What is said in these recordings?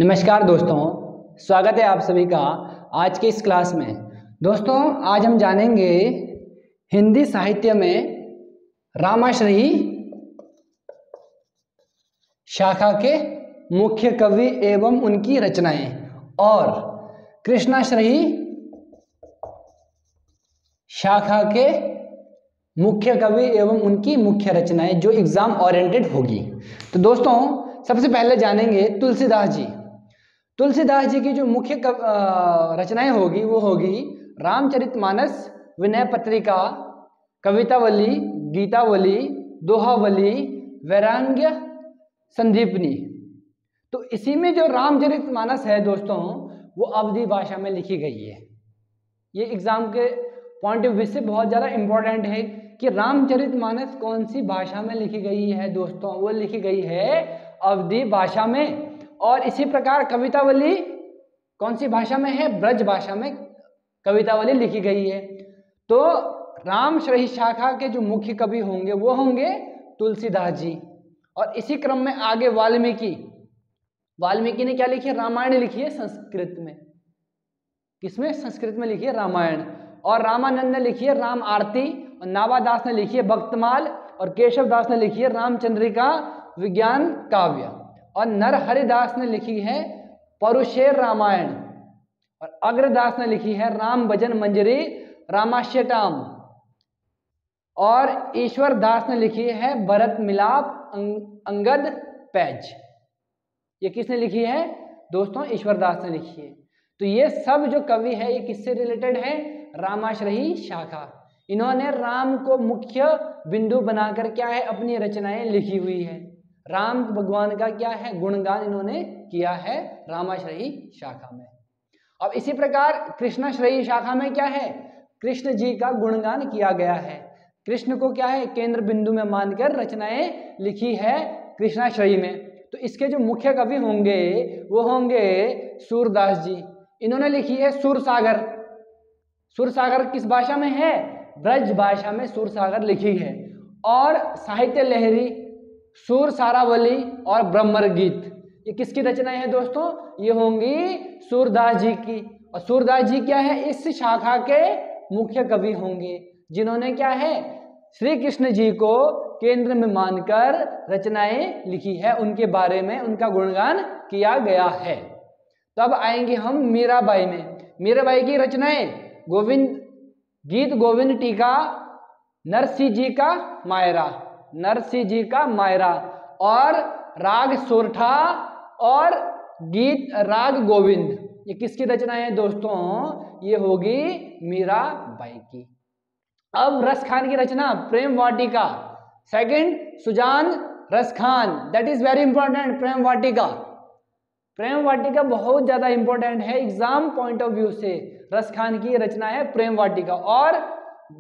नमस्कार दोस्तों, स्वागत है आप सभी का आज के इस क्लास में। दोस्तों आज हम जानेंगे हिंदी साहित्य में रामाश्रयी शाखा के मुख्य कवि एवं उनकी रचनाएं और कृष्णाश्रयी शाखा के मुख्य कवि एवं उनकी मुख्य रचनाएं जो एग्जाम ओरिएंटेड होगी। तो दोस्तों सबसे पहले जानेंगे तुलसीदास जी। तुलसीदास जी की जो मुख्य रचनाएं होगी वो होगी रामचरितमानस, विनय पत्रिका, कवितावली, गीतावली, दोहावली, वैराग्य संदीपनी। तो इसी में जो रामचरितमानस है दोस्तों वो अवधी भाषा में लिखी गई है। ये एग्जाम के पॉइंट ऑफ व्यू से बहुत ज़्यादा इंपॉर्टेंट है कि रामचरितमानस कौन सी भाषा में लिखी गई है दोस्तों। वो लिखी गई है अवधी भाषा में। और इसी प्रकार कवितावली कौन सी भाषा में है? ब्रज भाषा में कवितावली लिखी गई है। तो रामश्रयी शाखा के जो मुख्य कवि होंगे वो होंगे तुलसीदास जी। और इसी क्रम में आगे वाल्मीकि ने क्या लिखी है? रामायण लिखी है संस्कृत में। किसमें? संस्कृत में लिखी है रामायण। और रामानंद ने लिखी है राम आरती, और नावादास ने लिखी है भक्तमाल, और केशव दास ने लिखी है रामचंद्रिका विज्ञान काव्य, और नरहरिदास ने लिखी है परुशेर रामायण, और अग्रदास ने लिखी है राम भजन मंजरी रामाश्यटाम, और ईश्वर दास ने लिखी है भरत मिलाप अंगद पैज। ये किसने लिखी है दोस्तों? ईश्वर दास ने लिखी है। तो ये सब जो कवि है ये किससे रिलेटेड है? रामाश्रयी शाखा। इन्होंने राम को मुख्य बिंदु बनाकर क्या है? अपनी रचनाएं लिखी हुई है। राम भगवान का क्या है? गुणगान इन्होंने किया है रामाश्रयी शाखा में। अब इसी प्रकार कृष्णाश्रयी शाखा में क्या है? कृष्ण जी का गुणगान किया गया है। कृष्ण को क्या है? केंद्र बिंदु में मानकर रचनाएं लिखी है कृष्णाश्रयी में। तो इसके जो मुख्य कवि होंगे वो होंगे सूरदास जी। इन्होंने लिखी है सूरसागर। सूरसागर किस भाषा में है? ब्रज भाषा में सूरसागर लिखी है। और साहित्य लहरी, सूर सारावली और ब्रह्मर गीत, ये किसकी रचनाएं हैं दोस्तों? ये होंगी सूरदास जी की। और सूरदास जी क्या है? इस शाखा के मुख्य कवि होंगे जिन्होंने क्या है? श्री कृष्ण जी को केंद्र में मानकर रचनाएं लिखी है, उनके बारे में उनका गुणगान किया गया है। तब आएंगे हम मीराबाई में। मीराबाई की रचनाएं गोविंद गीत, गोविंद टीका, नरसिंह जी का मायरा, नरसिंह जी का मायरा, और राग सोरठा और गीत राग गोविंद, ये किसकी रचनाएं हैं दोस्तों? ये होगी मीराबाई की। अब रसखान की रचना Prem Vatika, second Sujan Raskhan, that is very important. Prem Vatika, Prem Vatika बहुत ज्यादा इंपॉर्टेंट है एग्जाम पॉइंट ऑफ व्यू से। रसखान की रचना है प्रेम वाटिका। और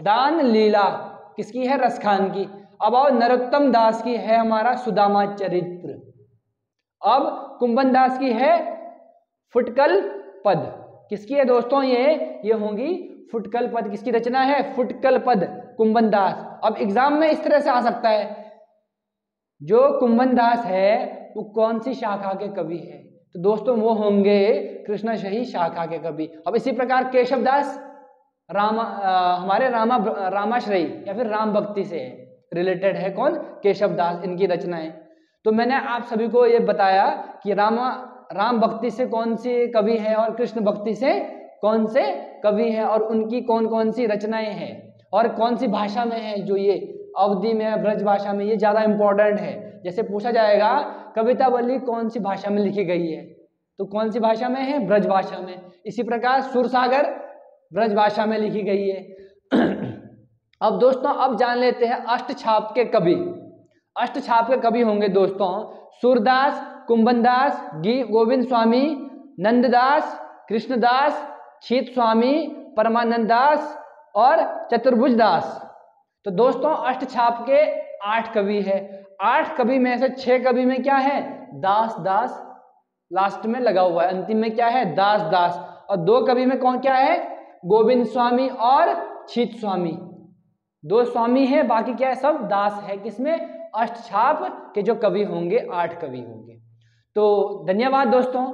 दान लीला किसकी है? रसखान की। अब और नरोत्तम दास की है हमारा सुदामा चरित्र। अब कुंभन दास की है फुटकल पद। किसकी है दोस्तों? ये होंगी फुटकल पद। किसकी रचना है? फुटकल पद, कुंभन दास। अब एग्जाम में इस तरह से आ सकता है, जो कुंभन दास है वो कौन सी शाखा के कवि है? तो दोस्तों वो होंगे कृष्णाश्रयी शाखा के कवि। अब इसी प्रकार केशव दास हमारे रामाश्रयी या फिर राम भक्ति से रिलेटेड है। कौन? केशव दास, इनकी रचनाएं। तो मैंने आप सभी को ये बताया कि राम भक्ति से कौन सी कवि है और कृष्ण भक्ति से कौन से कवि है, और उनकी कौन कौन सी रचनाएं हैं और कौन सी भाषा में है। जो ये अवधी में, ब्रज भाषा में, ये ज्यादा इंपॉर्टेंट है। जैसे पूछा जाएगा कवितावली कौन सी भाषा में लिखी गई है, तो कौन सी भाषा में है? ब्रज भाषा में। इसी प्रकार सूरसागर ब्रज भाषा में लिखी गई है। अब दोस्तों अब जान लेते हैं अष्टछाप के कवि। अष्टछाप के कवि होंगे दोस्तों सूरदास, कुंभनदास, गोविंद स्वामी, नंददास, कृष्णदास, शीत स्वामी, परमानंद दास और चतुर्भुज दास। तो दोस्तों अष्टछाप के 8 कवि है। 8 कवि में से 6 कवि में क्या है? दास दास लास्ट में लगा हुआ है, अंतिम में क्या है? दास दास। और 2 कवि में कौन क्या है? गोविंद स्वामी और शीत स्वामी। 2 स्वामी है, बाकी क्या है? सब दास है। किसमें? अष्टछाप के जो कवि होंगे 8 कवि होंगे। तो धन्यवाद दोस्तों।